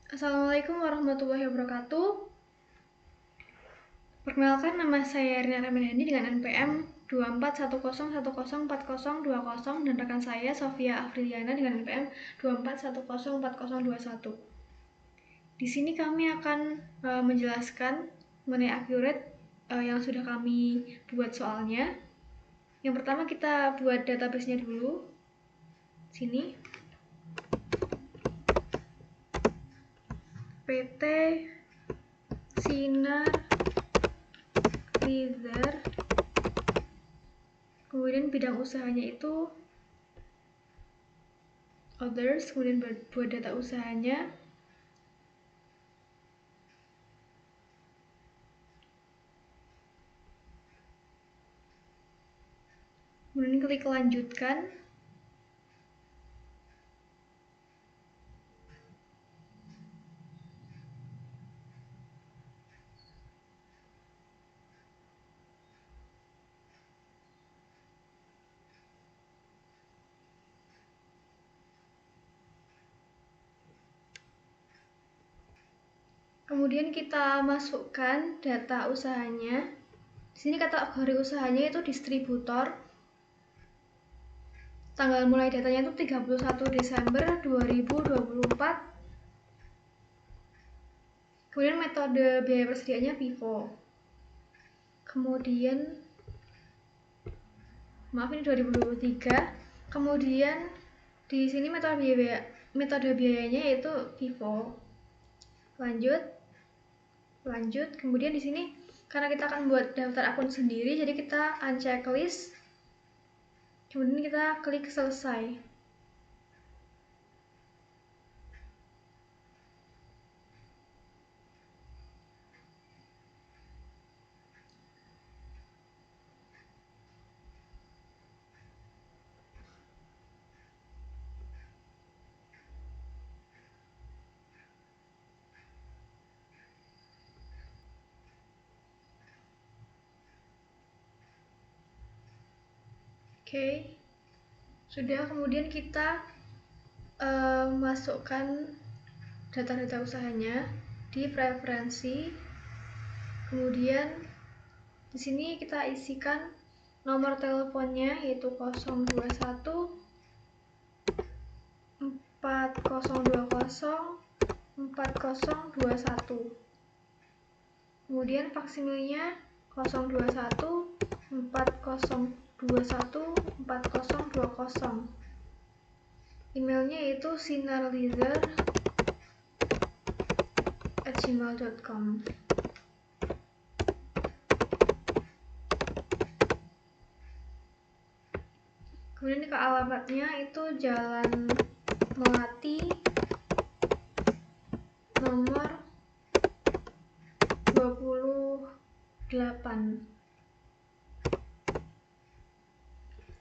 Assalamualaikum warahmatullahi wabarakatuh. Perkenalkan, nama saya Rina Ramadhani dengan NPM 2410104020 dan rekan saya Sofia Afriliana dengan NPM 24104021. Di sini kami akan menjelaskan mengenai accurate yang sudah kami buat soalnya. Yang pertama kita buat database-nya dulu. Sini. PT Sinar Leather, kemudian bidang usahanya itu others, kemudian buat data usahanya, kemudian klik lanjutkan. Kemudian kita masukkan data usahanya. Di sini kategori usahanya itu distributor. Tanggal mulai datanya itu 31 Desember 2024. Kemudian metode biaya persediaannya Vivo. Kemudian maaf, ini 2023. Kemudian di sini metode biayanya yaitu Vivo. Lanjut. Kemudian di sini karena kita akan buat daftar akun sendiri, jadi kita uncheck list. Kemudian kita klik selesai. Oke, sudah. Kemudian kita masukkan data-data usahanya di preferensi. Kemudian di sini kita isikan nomor teleponnya yaitu 021 4020 4021. Kemudian faksimilnya 021 4021 4020. Emailnya yaitu sinarleather@gmail.com. Kemudian ke alamatnya itu Jalan Melati nomor 28.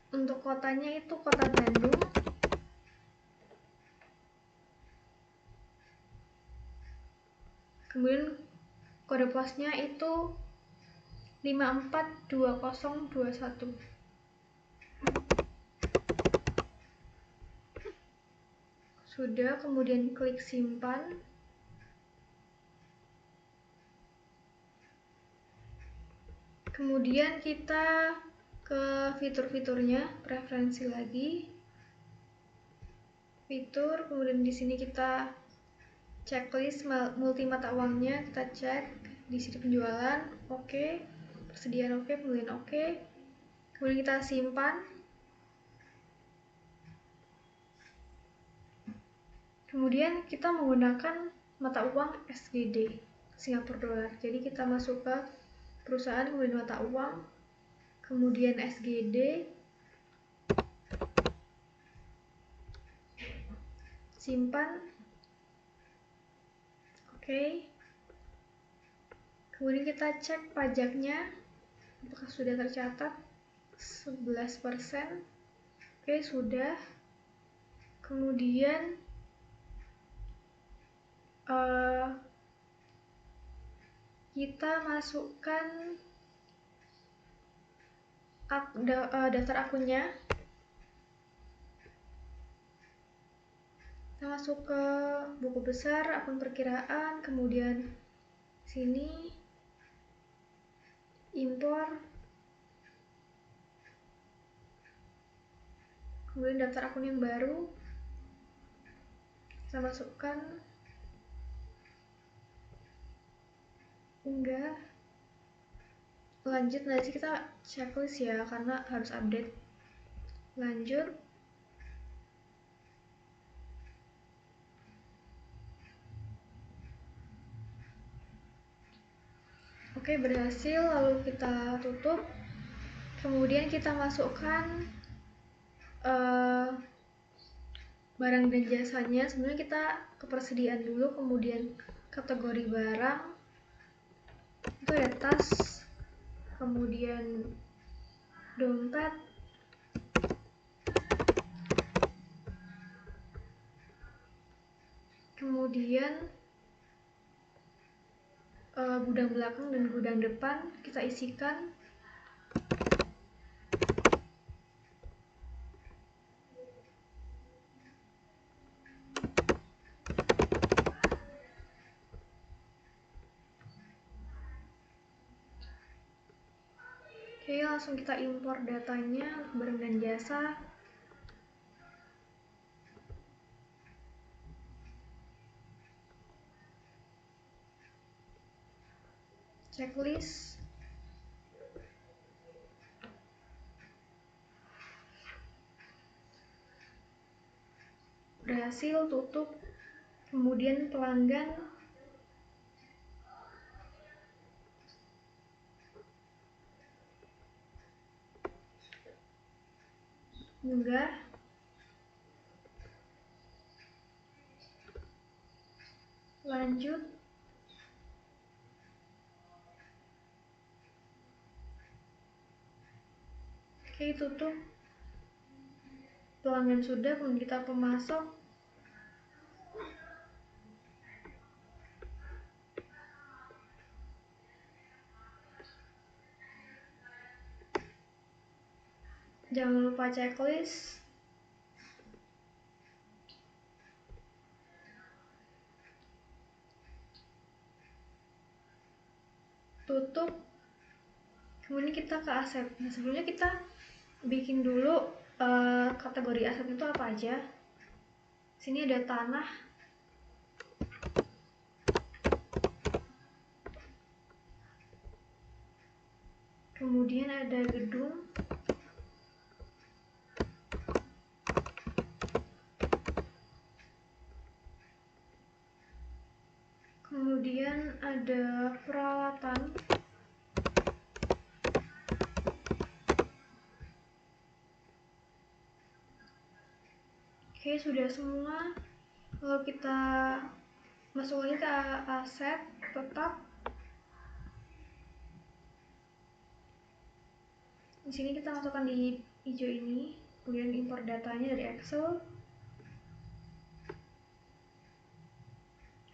Untuk kotanya itu Kota Bandung. Kemudian kode posnya itu 542021. Sudah, kemudian klik simpan. Kemudian kita ke fitur-fiturnya, preferensi lagi. Fitur, kemudian di sini kita checklist multi mata uangnya, kita cek. Di sini penjualan, oke. Persediaan oke, pembelian oke. Kemudian kita simpan. Kemudian kita menggunakan mata uang SGD, Singapura Dollar. Jadi kita masuk ke perusahaan, kemudian mata uang, kemudian SGD, simpan, oke. Kemudian kita cek pajaknya, apakah sudah tercatat 11%. Oke, sudah. Kemudian kita masukkan daftar akunnya. Kita Kita masuk ke buku besar, akun perkiraan, kemudian sini impor, kemudian daftar akun yang baru, kita masukkan, unggah, lanjut. Nanti kita checklist ya karena harus update. Lanjut. Oke, berhasil. Lalu kita tutup, kemudian kita masukkan barang dan jasanya. Sebenarnya kita kepersediaan dulu, kemudian kategori barang itu ya tas, kemudian dompet, kemudian gudang belakang dan gudang depan kita isikan. Oke, langsung kita impor datanya barang dan jasa. Checklist. Berhasil, tutup. Kemudian pelanggan, unggah, lanjut. Oke, tutup. Pelanggan sudah, kemudian kita pemasok. Jangan lupa checklist. Tutup. Kemudian kita ke aset. Nah, sebelumnya kita bikin dulu kategori aset itu apa aja. Sini ada tanah, kemudian ada gedung, kemudian ada peralatan, oke, sudah semua. Lalu kita masuk lagi ke aset tetap. Di sini kita masukkan di hijau ini, kemudian impor datanya dari Excel.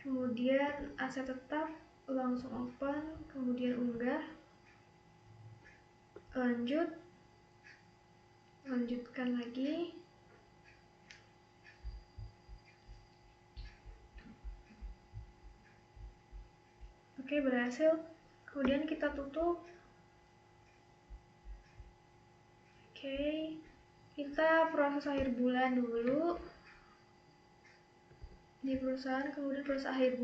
Kemudian aset tetap, langsung open, kemudian unggah. Lanjut. Lanjutkan lagi. Oke, berhasil. Kemudian kita tutup. Oke, kita proses akhir bulan dulu di perusahaan, kemudian proses akhir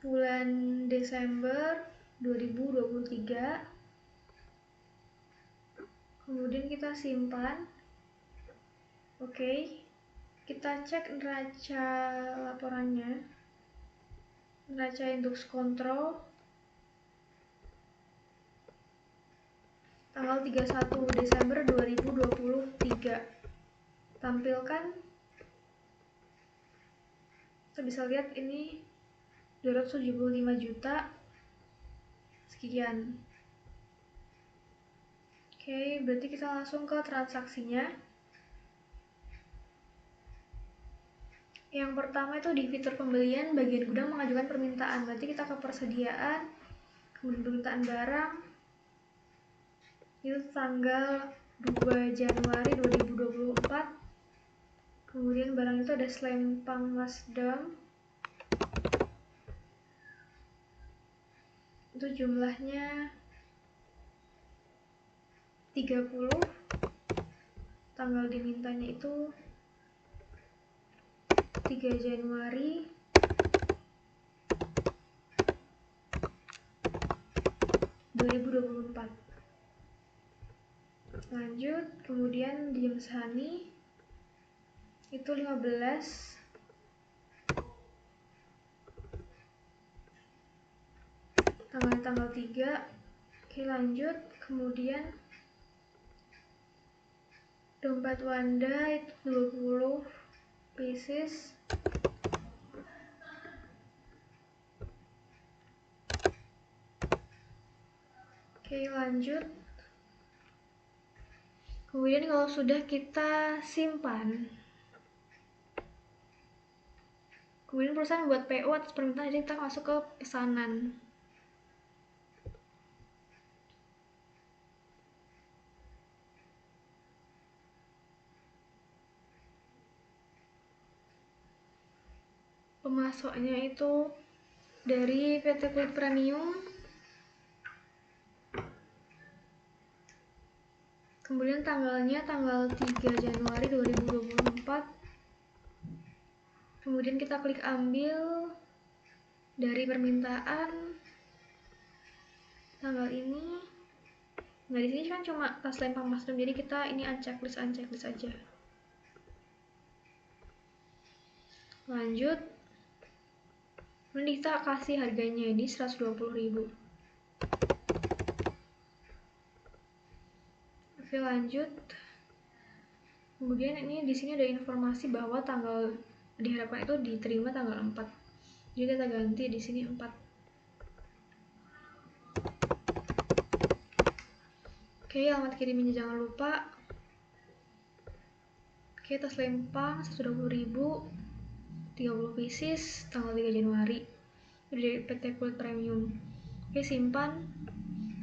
bulan Desember 2023. Kemudian kita simpan. Oke, kita cek neraca laporannya, neraca indeks kontrol tanggal 31 Desember 2023. Tampilkan. Kita bisa lihat ini 275 juta sekian. Oke, berarti kita langsung ke transaksinya. Yang pertama itu di fitur pembelian, bagian gudang mengajukan permintaan. Berarti kita ke persediaan, kemudian permintaan barang. Itu tanggal 2 Januari 2024. Kemudian barang itu ada selempang Masdam, itu jumlahnya 30, tanggal dimintanya itu 3 Januari 2024. Lanjut, kemudian di James Honey itu 15 tanggal 3. Oke, lanjut, kemudian dompet Wanda itu 20 pieces. Oke, lanjut. Kemudian kalau sudah kita simpan, kemudian perusahaan buat PO atas permintaan, jadi kita masuk ke pesanan. Pemasoknya itu dari PT Kulit Premium. Kemudian tanggalnya tanggal 3 Januari 2024. Kemudian kita klik ambil dari permintaan tanggal ini. Nah, di sini kan cuma tas lempang Masdam, jadi kita ini unchecklist aja. Lanjut. Ini kita kasih harganya ini 120.000. Oke, lanjut. Kemudian ini di sini ada informasi bahwa tanggal diharapkan itu diterima tanggal 4. Jadi kita ganti di sini 4. Oke, alamat kirimnya jangan lupa. Oke, tas lempang 120.000, 30 pieces, tanggal 3 Januari dari PT Kulit Premium. Oke, simpan.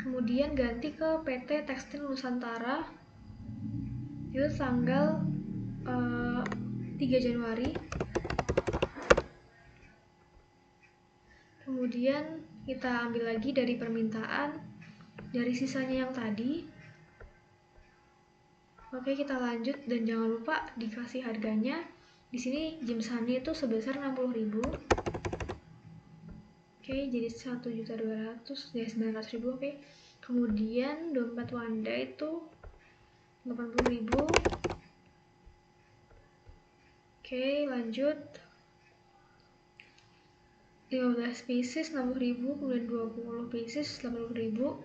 Kemudian ganti ke PT Tekstil Nusantara, itu tanggal 3 Januari. Kemudian kita ambil lagi dari permintaan, dari sisanya yang tadi. Oke, kita lanjut dan jangan lupa dikasih harganya. Di sini James Honey itu sebesar 60.000. Oke, jadi 1.200.000 ya, 900.000. Oke. Kemudian dompet Wanda itu 80.000. Oke, lanjut. 15 pieces 60.000, kemudian 20 pieces 80.000.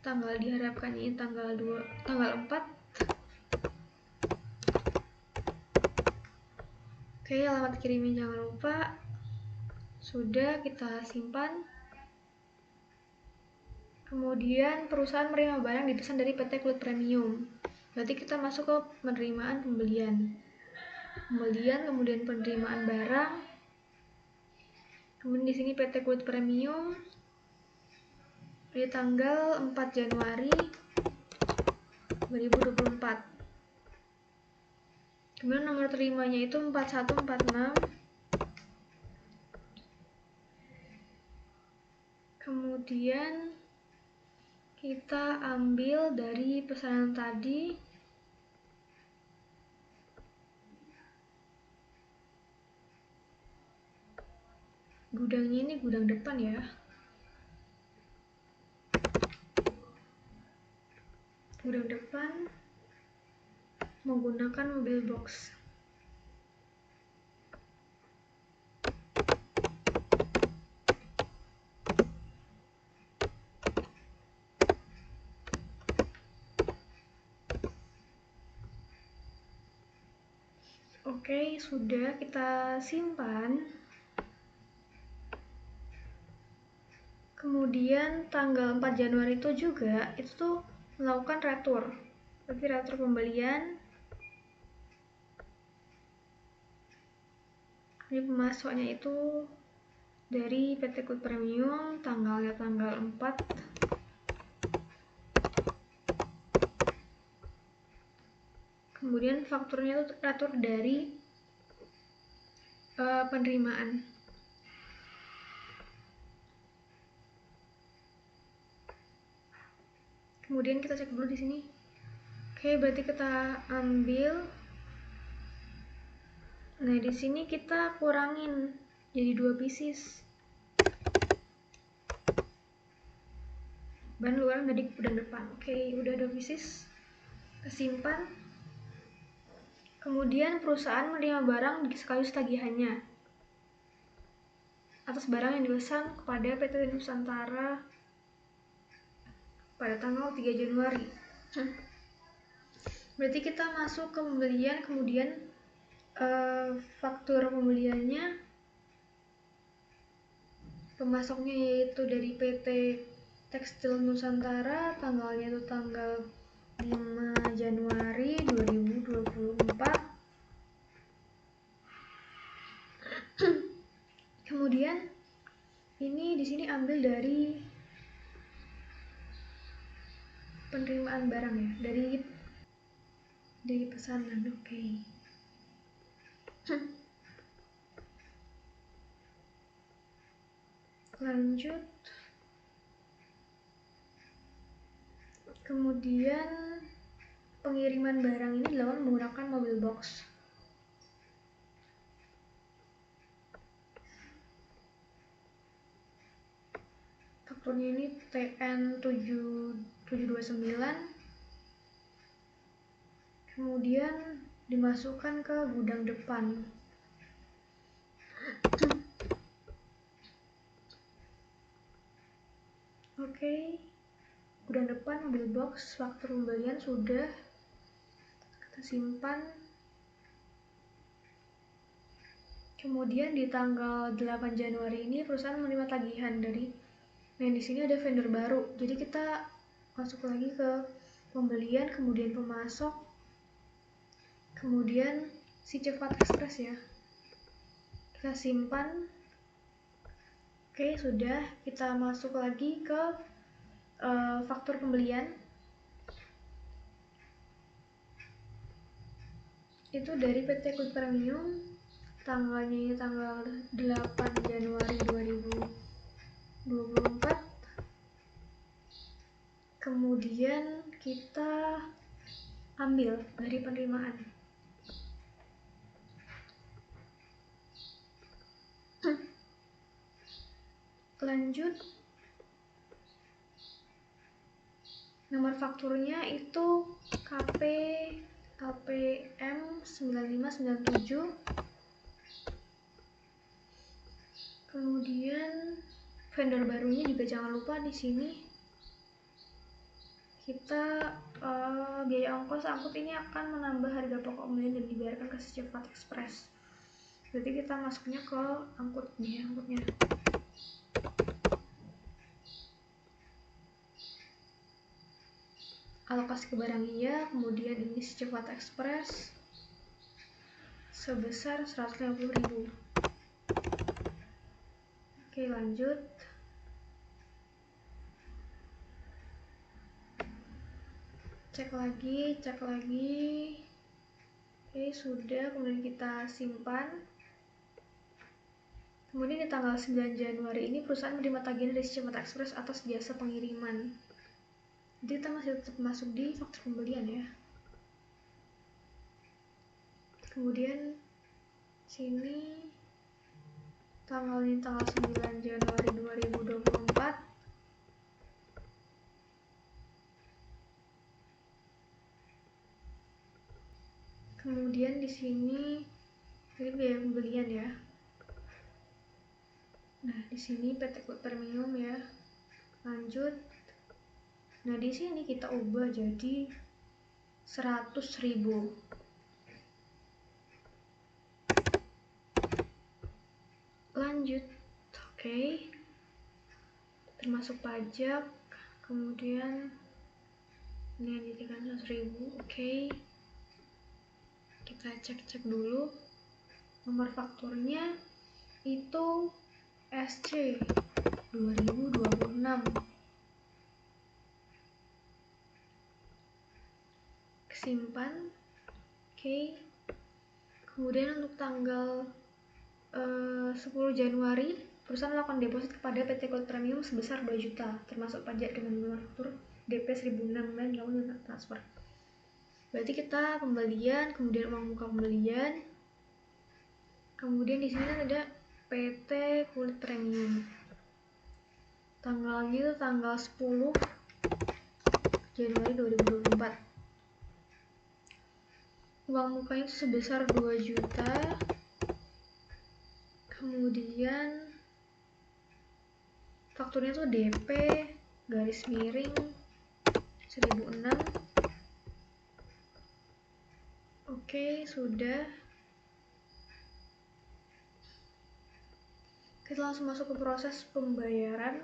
Tanggal diharapkan ini tanggal 4. Oke, alamat kirimnya jangan lupa. Sudah, kita simpan. Kemudian perusahaan menerima barang dipesan dari PT Kulit Premium. Berarti kita masuk ke penerimaan pembelian. Kemudian penerimaan barang. Kemudian di sini PT Kulit Premium di tanggal 4 Januari 2024. Kemudian nomor terimanya itu 4146. Kemudian kita ambil dari pesanan tadi. Gudangnya ini gudang depan ya. Gudang depan menggunakan mobil box. Oke, sudah kita simpan. Kemudian tanggal 4 Januari itu juga itu tuh melakukan retur. Berarti retur pembelian. Ini pemasoknya itu dari PT Kulit Premium, tanggalnya tanggal 4. Kemudian fakturnya itu teratur dari penerimaan. Kemudian kita cek dulu di sini. Oke, berarti kita ambil. Nah, di sini kita kurangin jadi 2 pieces. Ban luar tadi dan depan. Oke, udah 2 pieces. Kita simpan. Kemudian perusahaan menerima barang sekaligus tagihannya atas barang yang dipesan kepada PT Nusantara pada tanggal 3 Januari. Berarti kita masuk ke pembelian, kemudian faktur pembeliannya, pemasoknya yaitu dari PT Tekstil Nusantara, tanggalnya itu tanggal 5 Januari 2024. Kemudian ini di sini ambil dari penerimaan barang ya, dari pesanan. Oke. Lanjut. Kemudian pengiriman barang ini dilakukan menggunakan mobil box. Fakturnya ini TN 729. Kemudian dimasukkan ke gudang depan. Oke, gudang depan mobil box, faktur pembelian sudah kita simpan. Kemudian di tanggal 8 Januari ini perusahaan menerima tagihan dari, nah di sini ada vendor baru. Jadi kita masuk lagi ke pembelian, kemudian pemasok, kemudian si Cepat Express ya. Kita simpan. Oke, sudah. Kita masuk lagi ke faktur pembelian. Itu dari PT Quick Premium, tanggalnya ini tanggal 8 Januari 2024. Kemudian kita ambil dari penerimaan. Lanjut, nomor fakturnya itu KPM 9597. Kemudian vendor barunya juga jangan lupa di sini kita biaya ongkos angkut ini akan menambah harga pokok pembelian dan dibayarkan ke si Cepat Express. Berarti kita masuknya ke biaya angkutnya. Alokasi ke barang iya, kemudian ini si Cepat Express sebesar 150.000. Oke, lanjut. Cek lagi. Oke, sudah. Kemudian kita simpan. Kemudian di tanggal 9 Januari ini perusahaan menerima tagihan dari Cepat Express atas jasa pengiriman. Jadi kita masih tetap masuk di faktur pembelian ya. Kemudian sini tanggalnya tanggal 9 Januari 2024. Kemudian di sini ini biaya pembelian ya. Nah, di sini PT Quick Premium ya. Lanjut. Nah, di sini kita ubah jadi 100.000. Lanjut. Oke. Termasuk pajak. Kemudian ini yang ditekan 100.000. Oke. Kita cek dulu. Nomor fakturnya itu SC 2026. Simpan. Kemudian untuk tanggal 10 Januari, perusahaan melakukan deposit kepada PT Gold Premium sebesar 2 juta, termasuk pajak dengan manufaktur DP 1.006 dan dilakukan transfer. Berarti kita pembelian, kemudian uang muka pembelian, kemudian di sini ada PT Gold Premium. Tanggalnya itu tanggal 10 Januari 2024. Uang mukanya itu sebesar 2 juta. Kemudian fakturnya itu DP garis miring 1006. Oke, sudah. Kita langsung masuk ke proses pembayaran.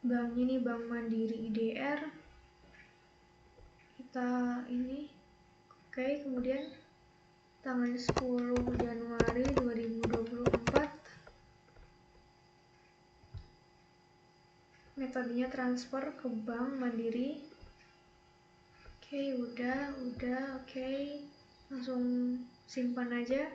Bank ini Bank Mandiri IDR. Kita ini. Oke, kemudian tanggal 10 Januari 2024. Metodenya transfer ke Bank Mandiri. Oke, udah, oke. Langsung simpan aja.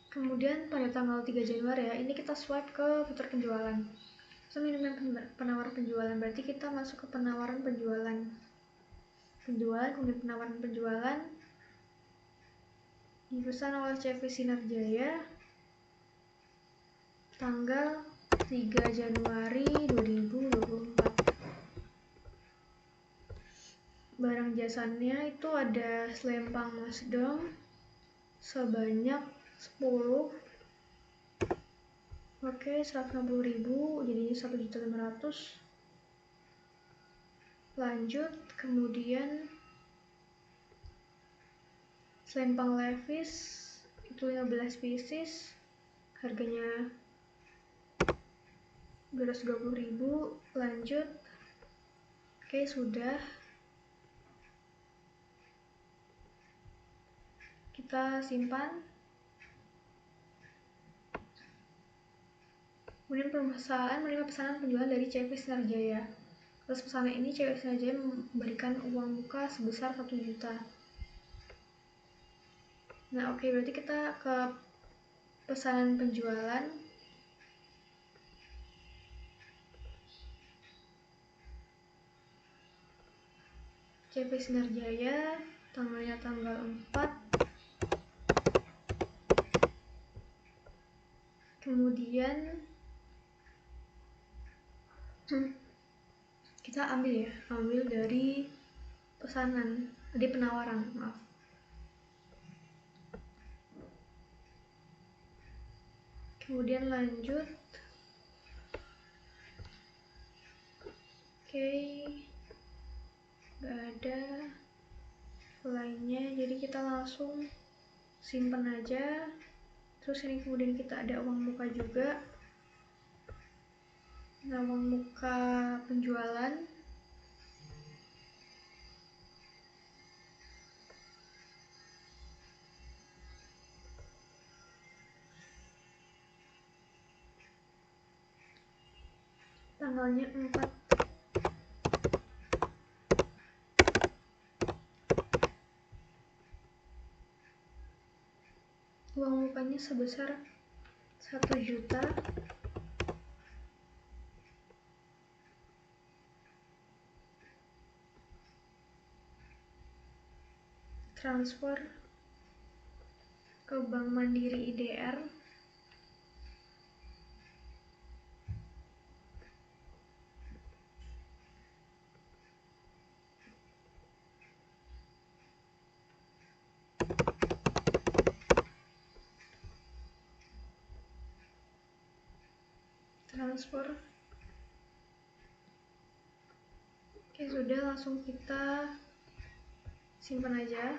Kemudian pada tanggal 3 Januari ya, ini kita swipe ke fitur penjualan. Kemudian penawaran penjualan, berarti kita masuk ke penawaran penjualan. Kemudian penawaran penjualan dipesan oleh CV Sinarjaya tanggal 3 Januari 2024. Barang jasanya itu ada selempang Masdom sebanyak 10. Oke, 160.000 jadinya 1.500.000. Lanjut, kemudian selempang Levi's itu 15 pieces, harganya 220.000. Lanjut. Oke, sudah. Kita simpan. Kemudian perusahaan menerima pesanan penjualan dari CV Sinarjaya. Atas pesanan ini, CV Sinarjaya memberikan uang muka sebesar 1 juta. Nah, oke, berarti kita ke pesanan penjualan. CV Sinarjaya, tanggalnya tanggal 4. Kemudian kita ambil dari pesanan, dari penawaran, maaf. Kemudian lanjut. Oke, nggak ada lainnya, jadi kita langsung simpan aja. Terus ini kemudian kita ada uang muka juga. Nah, uang muka penjualan tanggalnya 4. Uang mukanya sebesar 1 juta. Transfer ke Bank Mandiri IDR. Transfer. Oke, sudah, langsung kita simpan aja.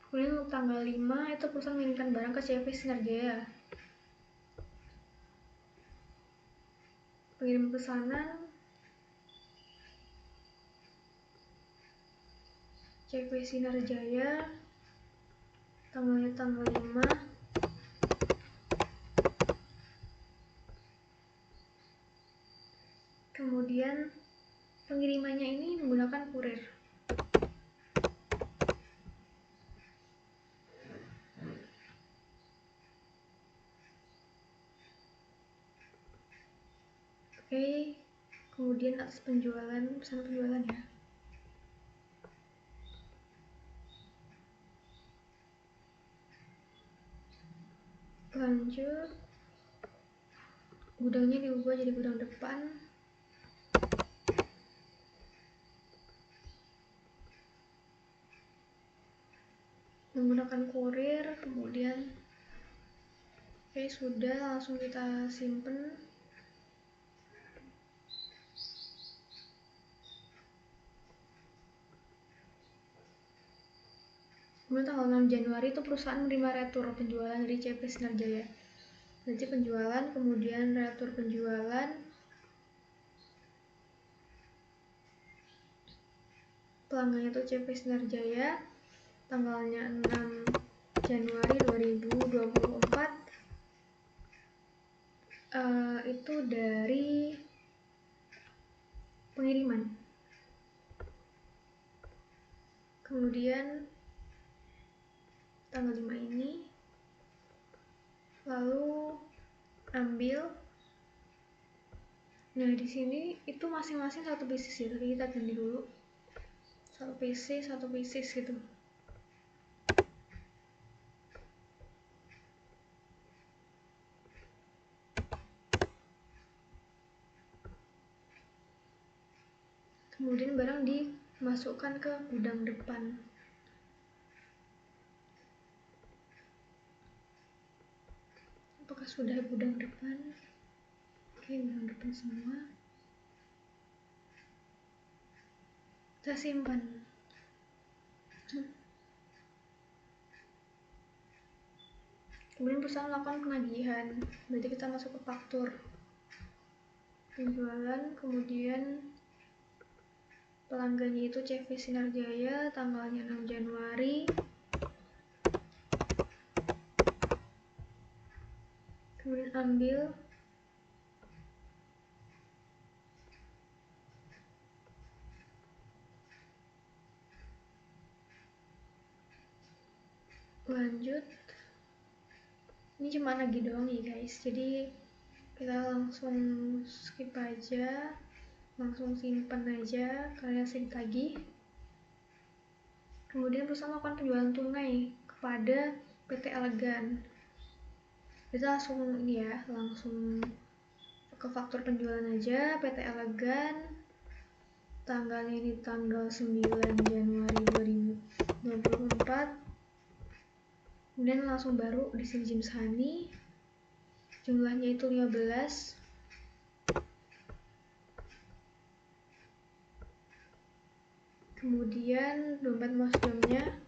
Kemudian untuk tanggal 5 itu perusahaan mengirimkan barang ke CV Sinarjaya. Pengirim pesanan CP Sinar Jaya, tanggalnya tanggal 5. Kemudian pengirimannya ini menggunakan kurir. Oke, kemudian atas penjualan, pesan penjualan ya. Lanjut, gudangnya diubah jadi gudang depan. Menggunakan kurir, kemudian oke sudah, langsung kita simpen. Kemudian tanggal 6 Januari itu perusahaan menerima retur penjualan dari CP Sinar Jaya. Nanti penjualan, kemudian retur penjualan, pelanggannya itu CP Sinar Jaya, tanggalnya 6 Januari 2024. Itu dari pengiriman. Kemudian tanggal 5 ini, lalu ambil. Nah, di sini itu masing-masing satu pieces ya, tapi kita ganti dulu. Satu pieces gitu. Kemudian barang dimasukkan ke gudang depan. Apakah sudah gudang depan? Oke, gudang depan semua. Kita simpan. Kemudian perusahaan melakukan penagihan, berarti kita masuk ke faktur penjualan. Kemudian pelanggannya itu CV Sinar Jaya, tanggalnya 6 Januari. Kemudian ambil. Lanjut. Ini cuma nagih doang ya guys, jadi kita langsung skip aja, langsung simpan aja karena sering tagih. Kemudian perusahaan melakukan penjualan tunai kepada PT Elegan. Kita langsung ini ya, langsung ke faktur penjualan aja. PT Elegan, tanggalnya ini tanggal 9 Januari 2024. Kemudian langsung baru di sini James Honey, jumlahnya itu 15. Kemudian dompet museumnya,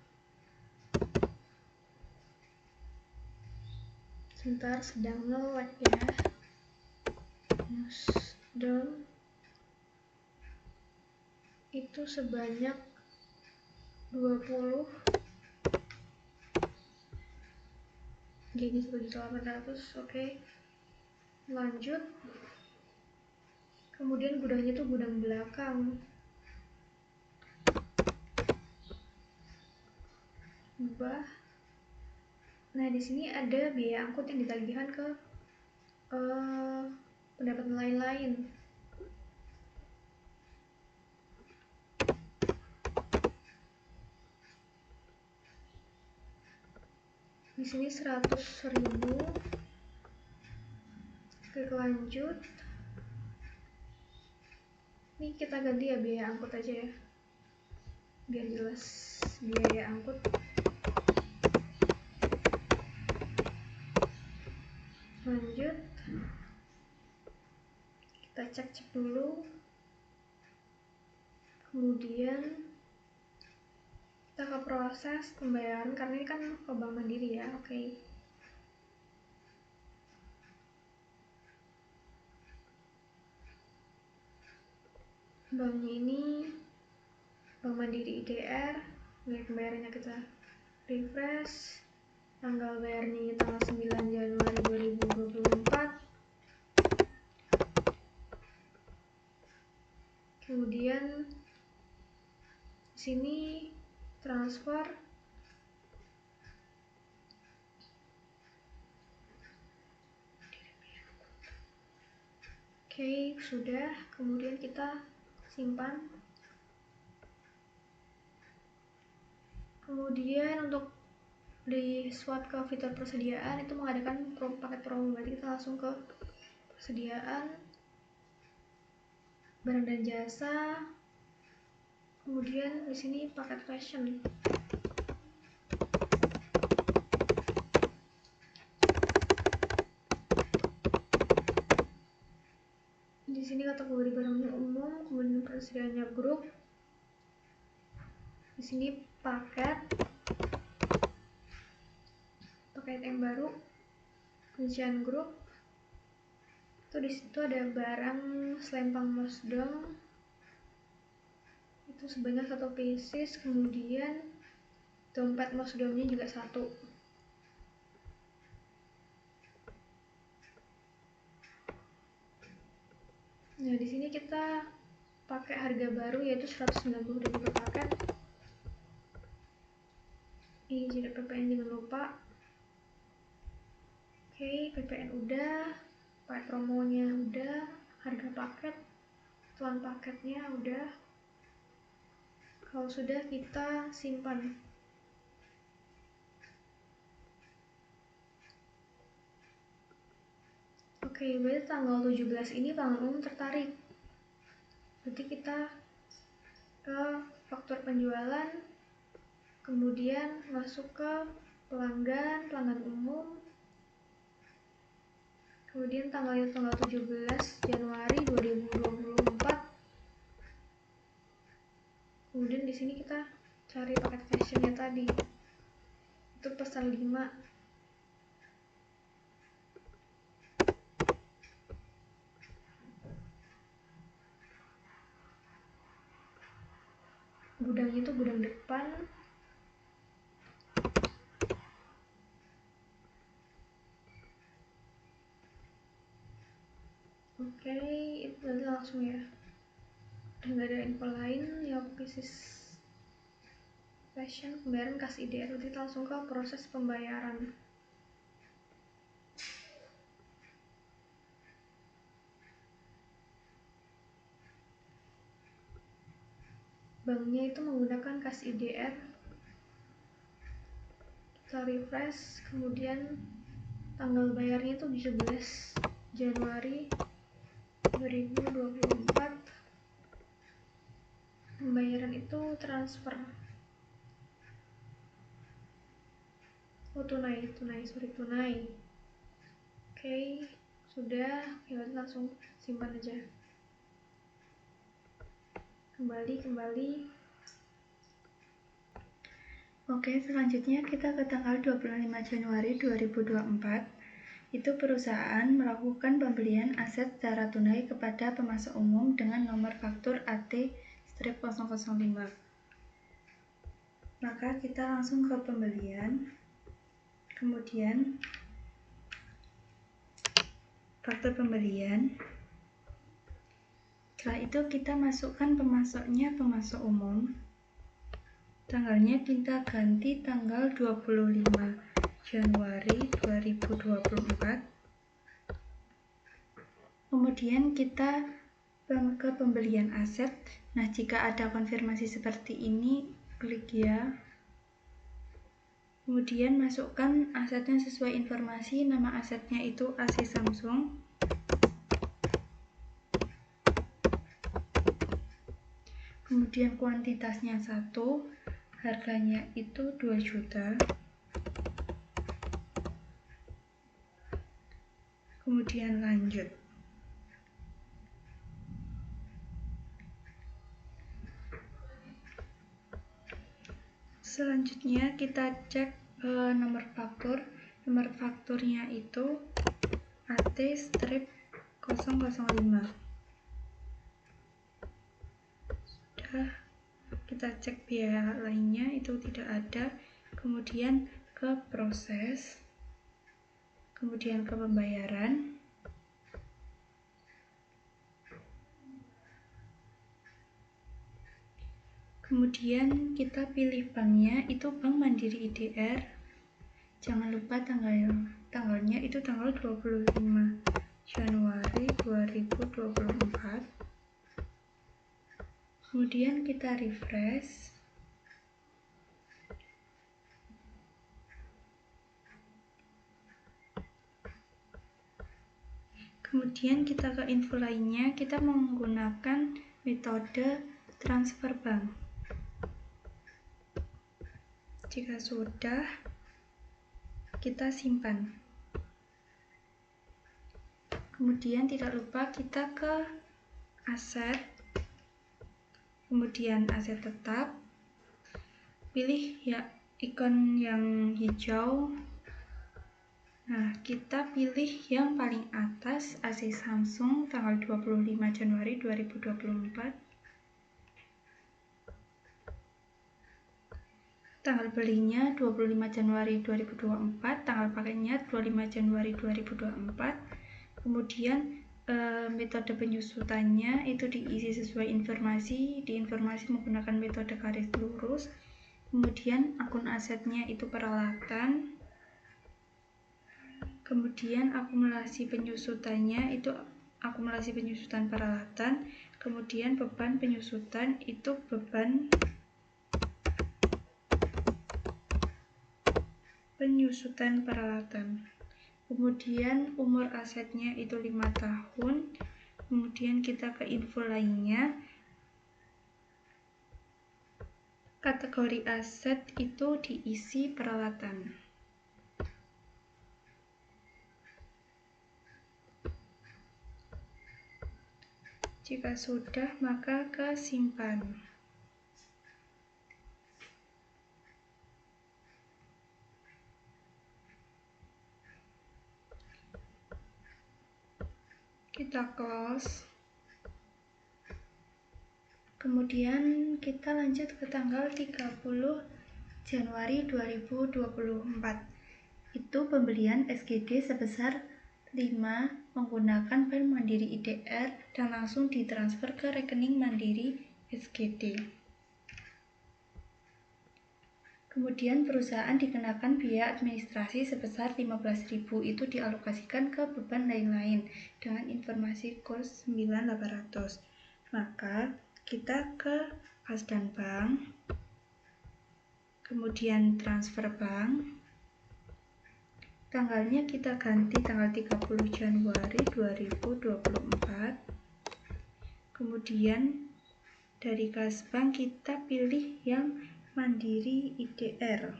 sebentar sedang nge-lag ya. Museum itu sebanyak 20. Jadi 1.800.000. Oke, lanjut. Kemudian gudangnya itu gudang belakang. Ubah. Nah, di sini ada biaya angkut yang ditagihkan ke pendapatan lain-lain. Di sini 100.000. Klik lanjut. Ini kita ganti ya biaya angkut aja ya, biar jelas biaya angkut. Lanjut, kita cek dulu. Kemudian kita ke proses pembayaran karena ini kan ke Bank Mandiri ya. Oke. Banknya ini Bank Mandiri IDR. Nilai pembayarannya kita refresh. Tanggal bayarnya tanggal 9 Januari 2024. Kemudian di sini transfer. Oke, sudah. Kemudian kita simpan. Kemudian untuk di swap ke fitur persediaan itu mengadakan paket promo, berarti kita langsung ke persediaan, barang dan jasa, kemudian di sini paket fashion. Di sini kategori barangnya umum, kemudian persediaannya grup. Di sini paket yang baru, rincian grup. Itu di situ ada barang selempang mosdom itu sebanyak 1 pieces, kemudian dompet mosdomnya juga 1. Nah, di sini kita pakai harga baru yaitu 190.000 per paket. Ini jadi PPN jangan lupa. Oke, PPN udah, paket promonya udah, harga paket, tuan paketnya udah. Kalau sudah, kita simpan. Oke, berarti tanggal 17 ini pelanggan umum tertarik. Berarti kita ke faktur penjualan, kemudian masuk ke pelanggan umum. Kemudian tanggal 17 Januari 2024. Kemudian di sini kita cari paket fashionnya tadi. Itu pesan 5. Gudangnya itu gudang depan. Oke, itu nanti langsung ya. Udah nggak ada info lain ya. Pieces fashion, pembayaran kas IDR. Nanti kita langsung ke proses pembayaran. Banknya itu menggunakan kas IDR. Kita refresh, kemudian tanggal bayarnya itu 17 Januari 2024. Pembayaran itu transfer. Oh, tunai. Oke, sudah. Ya, langsung simpan aja. Kembali. Oke, selanjutnya kita ke tanggal 25 Januari 2024. Itu perusahaan melakukan pembelian aset secara tunai kepada pemasok umum dengan nomor faktur AT-005. Maka kita langsung ke pembelian. Kemudian faktur pembelian. Setelah itu kita masukkan pemasoknya pemasok umum. Tanggalnya kita ganti tanggal 25 Januari 2024. Kemudian kita ke pembelian aset. Nah, jika ada konfirmasi seperti ini, klik ya. Kemudian masukkan asetnya sesuai informasi. Nama asetnya itu AC Samsung. Kemudian kuantitasnya 1, harganya itu 2 juta. Kemudian lanjut. Selanjutnya kita cek nomor faktur. Nomor fakturnya itu AT-005. Sudah. kita cek biaya lainnya itu tidak ada, kemudian ke proses, kemudian ke pembayaran, kemudian kita pilih banknya itu Bank Mandiri IDR. Jangan lupa tanggalnya itu tanggal 25 Januari 2024. Kemudian kita refresh. Kemudian kita ke info lainnya, kita menggunakan metode transfer bank. Jika sudah, kita simpan. Kemudian tidak lupa kita ke aset, kemudian aset tetap, pilih ya ikon yang hijau. Nah, kita pilih yang paling atas, AC Samsung tanggal 25 Januari 2024. Tanggal belinya 25 Januari 2024, tanggal pakainya 25 Januari 2024. Kemudian metode penyusutannya itu diisi sesuai informasi, di informasi menggunakan metode garis lurus. Kemudian akun asetnya itu peralatan. Kemudian akumulasi penyusutannya itu akumulasi penyusutan peralatan. Kemudian beban penyusutan itu beban penyusutan peralatan. Kemudian umur asetnya itu 5 tahun. Kemudian kita ke info lainnya. Kategori aset itu diisi peralatan. Jika sudah, maka ke simpan. Kita close. Kemudian kita lanjut ke tanggal 30 Januari 2024. Itu pembelian SGD sebesar 5 menggunakan Bank Mandiri IDR dan langsung ditransfer ke rekening Mandiri SGD. Kemudian perusahaan dikenakan biaya administrasi sebesar 15.000, itu dialokasikan ke beban lain-lain dengan informasi kurs 9.800. Maka kita ke kas dan bank, kemudian transfer bank. Tanggalnya kita ganti tanggal 30 Januari 2024. Kemudian dari kas bank kita pilih yang Mandiri IDR.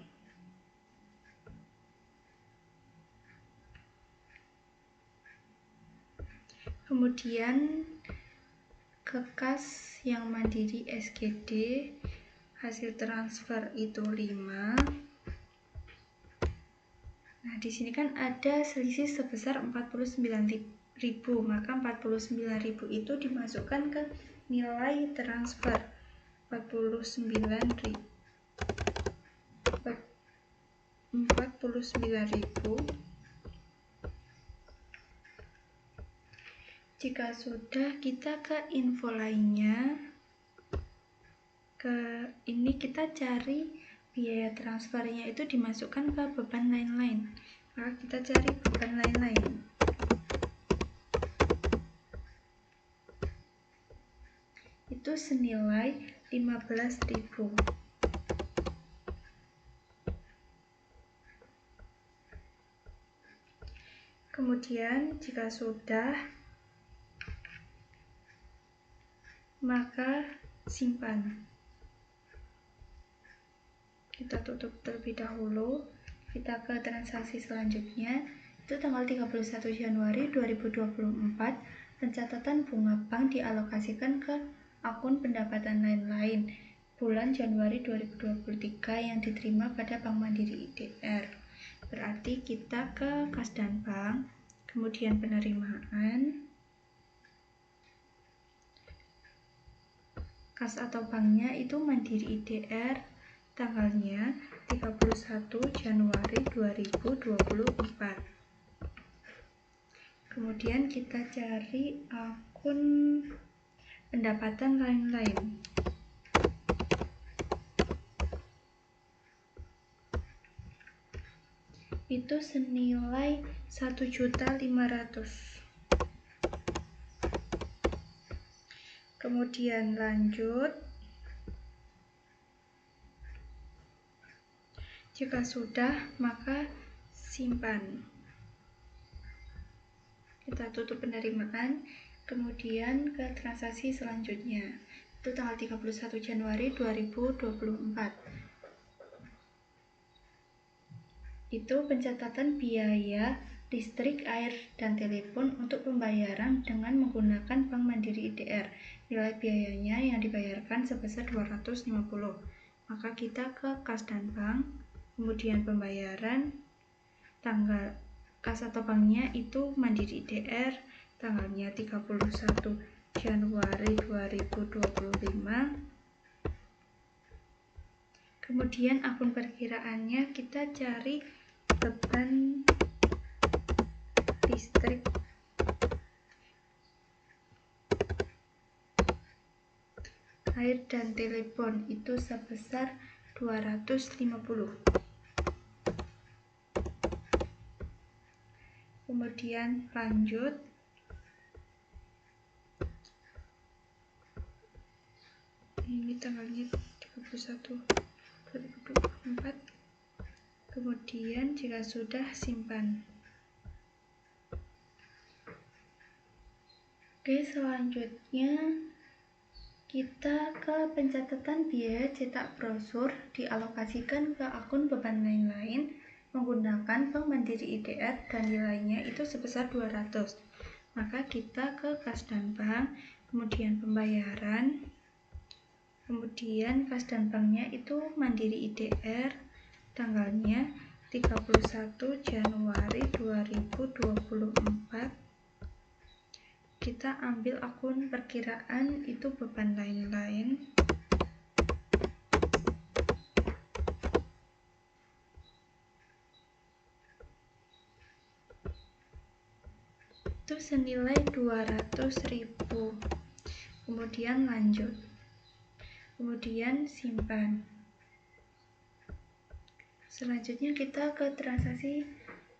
Kemudian ke kas yang Mandiri SGD, hasil transfer itu 5. Nah, di sini kan ada selisih sebesar 49.000, maka 49.000 itu dimasukkan ke nilai transfer 49.000. Jika sudah, kita ke info lainnya. Ini kita cari biaya transfernya itu dimasukkan ke beban lain-lain. Maka kita cari beban lain-lain. Itu senilai 15.000. Kemudian jika sudah, maka simpan. Kita tutup terlebih dahulu. Kita ke transaksi selanjutnya, itu tanggal 31 Januari 2024. Pencatatan bunga bank dialokasikan ke akun pendapatan lain-lain bulan Januari 2023 yang diterima pada Bank Mandiri IDR. Berarti kita ke kas dan bank, kemudian penerimaan, kas atau banknya itu Mandiri IDR, tanggalnya 31 Januari 2024. Kemudian kita cari akun pendapatan lain-lain. Itu senilai 1.500.000. Kemudian lanjut. Jika sudah, maka simpan. Kita tutup penerimaan, kemudian ke transaksi selanjutnya. Itu tanggal 31 Januari 2024. Itu pencatatan biaya listrik, air, dan telepon untuk pembayaran dengan menggunakan Bank Mandiri IDR. Nilai biayanya yang dibayarkan sebesar 250. Maka kita ke kas dan bank, kemudian pembayaran, tanggal kas atau banknya itu Mandiri IDR, tanggalnya 31 Januari 2025. Kemudian akun perkiraannya kita cari beban listrik, air, dan telepon itu sebesar 250. Kemudian lanjut. Ini tanggalnya 31 2024. Kemudian jika sudah, simpan. Oke, selanjutnya kita ke pencatatan biaya cetak brosur, dialokasikan ke akun beban lain-lain menggunakan Bank Mandiri IDR dan nilainya itu sebesar 200. Maka kita ke kas dan bank, kemudian pembayaran, kemudian kas dan banknya itu Mandiri IDR, tanggalnya 31 Januari 2024. Kita ambil akun perkiraan itu beban lain-lain. Itu senilai 200.000. Kemudian lanjut. Kemudian simpan. Selanjutnya kita ke transaksi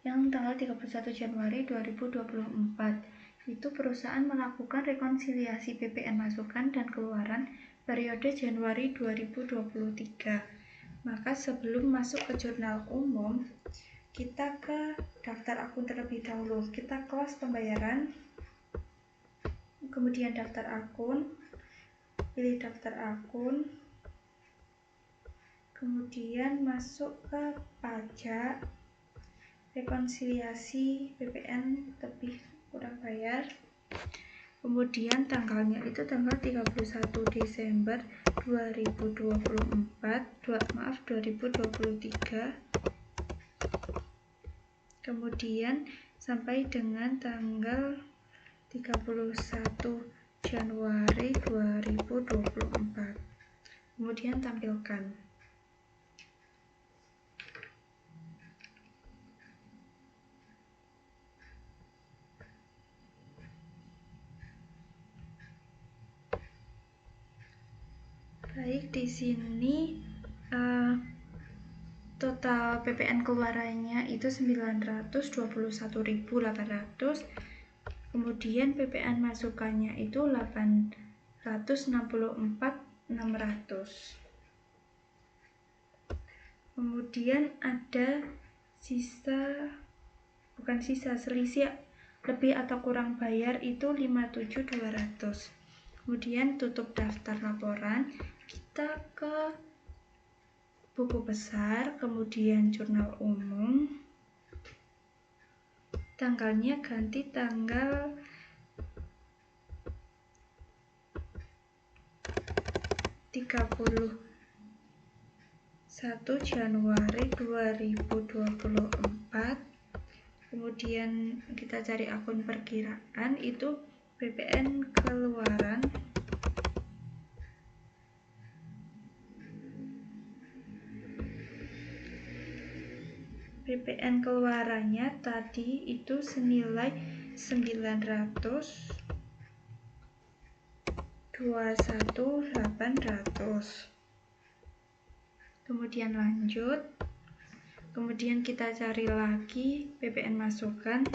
yang tanggal 31 Januari 2024. Itu perusahaan melakukan rekonsiliasi PPN masukan dan keluaran periode Januari 2023. Maka sebelum masuk ke jurnal umum, kita ke daftar akun terlebih dahulu. Kita kelas pembayaran, kemudian daftar akun, pilih daftar akun, kemudian masuk ke pajak, rekonsiliasi PPN lebih kurang bayar, kemudian tanggalnya itu tanggal 31 Desember 2023, kemudian sampai dengan tanggal 31 Januari 2024. Kemudian tampilkan. Baik, di sini total PPN keluarannya itu 921.800. Kemudian PPN masukannya itu 864.600. Kemudian ada selisih lebih atau kurang bayar itu 57.200. Kemudian tutup daftar laporan, kita ke buku besar, kemudian jurnal umum, tanggalnya ganti tanggal 31 Januari 2024. Kemudian kita cari akun perkiraan itu PPN keluaran, PPN keluarannya tadi itu senilai 921.800. Kemudian lanjut, kemudian kita cari lagi PPN masukan,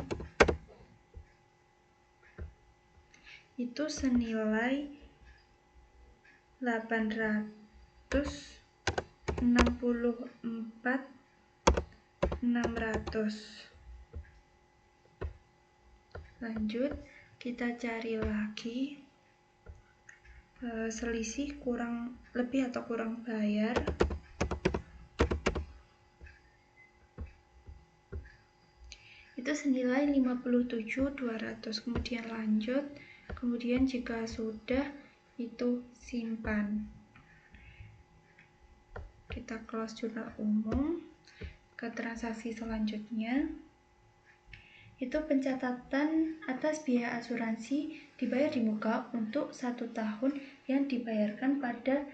itu senilai 864.600. Lanjut, kita cari lagi selisih kurang lebih atau kurang bayar. Itu senilai 57.200. Kemudian lanjut, kemudian jika sudah itu simpan. Kita close jurnal umum. Ke transaksi selanjutnya, itu pencatatan atas biaya asuransi dibayar di muka untuk 1 tahun yang dibayarkan pada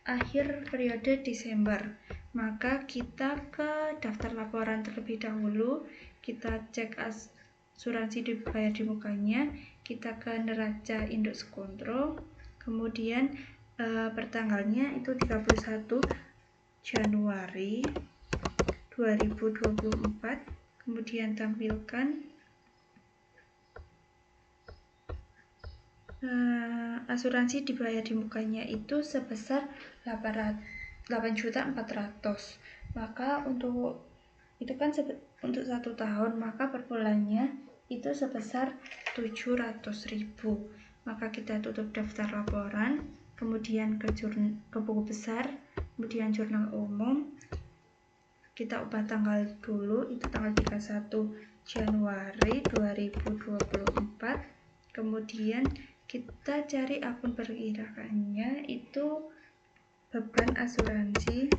akhir periode Desember. Maka kita ke daftar laporan terlebih dahulu, kita cek asuransi dibayar di mukanya, kita ke neraca induk sekontro, kemudian pertanggalnya itu 31 Januari 2024, kemudian tampilkan asuransi dibayar di mukanya itu sebesar 8.400.000. Maka untuk itu kan untuk 1 tahun, maka per bulannya itu sebesar 700.000. Maka kita tutup daftar laporan, kemudian ke buku besar, kemudian jurnal umum. Kita ubah tanggal dulu, itu tanggal 31 Januari 2024. Kemudian kita cari akun perkiraannya, itu beban asuransi.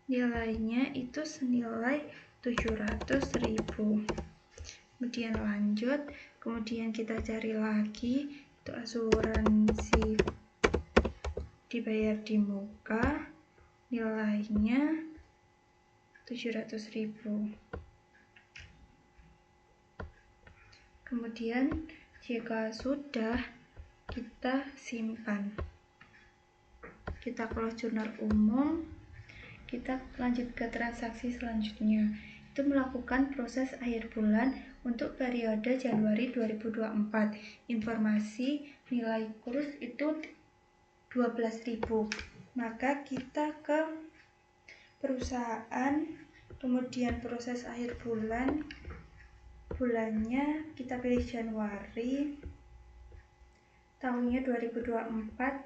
Nilainya itu senilai 700.000. Kemudian lanjut, kemudian kita cari lagi itu asuransi dibayar di muka, nilainya 700.000. Kemudian jika sudah, kita simpan. Kita close jurnal umum, kita lanjut ke transaksi selanjutnya, itu melakukan proses akhir bulan untuk periode Januari 2024. Informasi nilai kurs itu 12.000. Maka kita ke perusahaan, kemudian proses akhir bulan, bulannya kita pilih Januari, tahunnya 2024.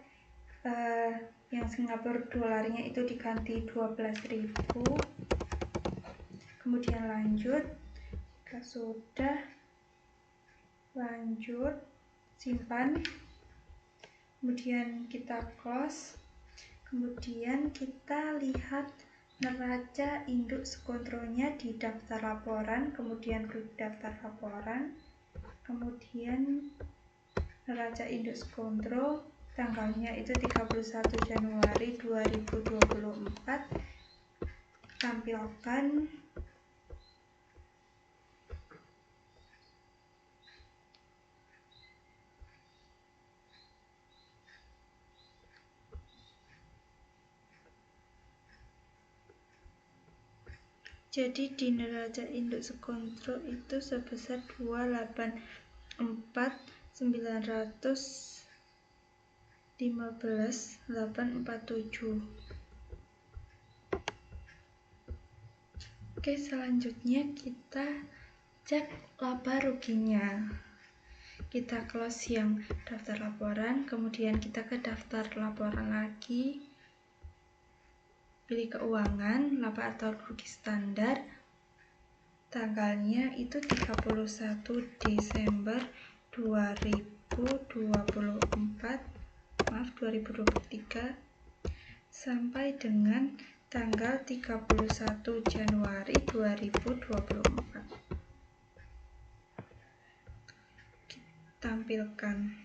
Yang Singapura dolarnya itu diganti 12.000. Kemudian lanjut, jika sudah, lanjut, simpan, kemudian kita close, kemudian kita lihat neraca induk sekontronya di daftar laporan, kemudian ke daftar laporan, kemudian neraca induk sekontro, tanggalnya itu 31 Januari 2024, tampilkan jadi di neraca induk sekontro itu sebesar 284.915.847. Oke, selanjutnya kita cek laba ruginya. Kita close yang daftar laporan, kemudian kita ke daftar laporan lagi, pilih keuangan, laba atau rugi standar, tanggalnya itu 31 Desember 2023 sampai dengan tanggal 31 Januari 2024. Tampilkan.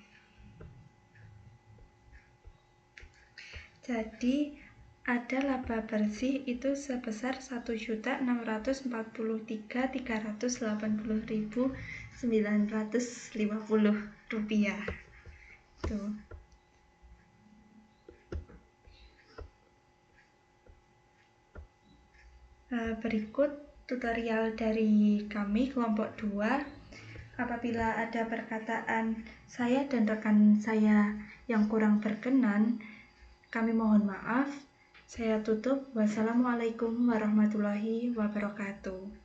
Jadi ada laba bersih itu sebesar 1.643.380.950 rupiah. Tuh. Berikut tutorial dari kami kelompok 2. Apabila ada perkataan saya dan rekan saya yang kurang berkenan, kami mohon maaf. Saya tutup. Wassalamualaikum warahmatullahi wabarakatuh.